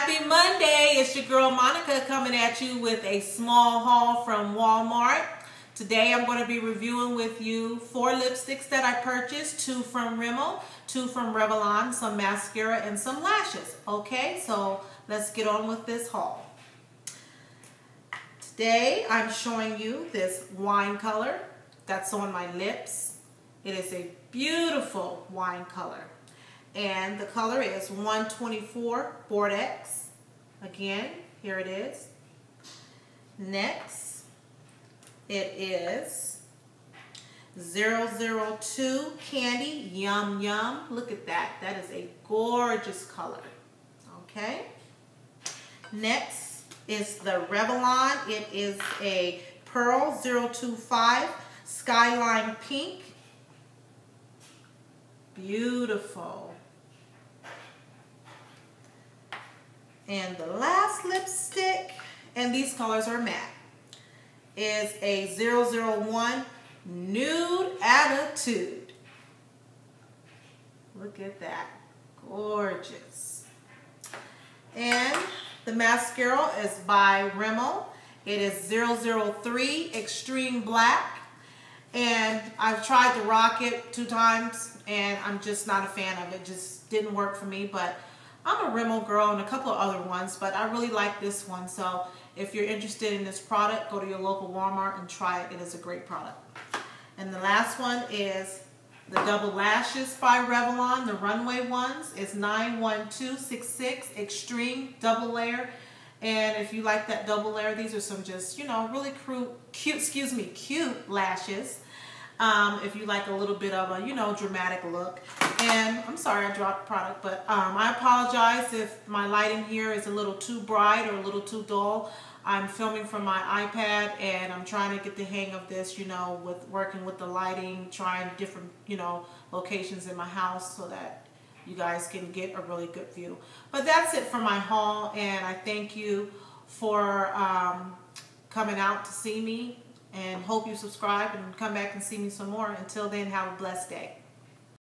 Happy Monday. It's your girl Monica coming at you with a small haul from Walmart. Today I'm going to be reviewing with you 4 lipsticks that I purchased, 2 from Rimmel, 2 from Revlon, some mascara, and some lashes. Okay, so let's get on with this haul. Today I'm showing you this wine color that's on my lips. It is a beautiful wine color. And the color is 124 Bordeaux. Again, here it is. Next, it is 002 Candy Yum Yum. Look at that. That is a gorgeous color. Okay. Next is the Revlon. It is a Pearl 025 Skyline Pink. Beautiful. And the last lipstick, and these colors are matte, is a 001 Nude Attitude. Look at that. Gorgeous. And the mascara is by Rimmel. It is 003 Extreme Black. And I've tried to rock it 2 times, and I'm just not a fan of it. Just didn't work for me, but I'm a Rimmel girl and a couple of other ones, but I really like this one. So if you're interested in this product, go to your local Walmart and try it. It is a great product. And the last one is the Double Lashes by Revlon. The runway ones is 91266 Extreme Double Layer. And if you like that double layer, these are some just, you know, really cute lashes. If you like a little bit of a, you know, dramatic look. And I'm sorry I dropped the product, but I apologize if my lighting here is a little too bright or a little too dull. I'm filming from my iPad, and I'm trying to get the hang of this, you know, with working with the lighting, trying different, you know, locations in my house so that you guys can get a really good view. But that's it for my haul, and I thank you for coming out to see me, and hope you subscribe and come back and see me some more. Until then, have a blessed day.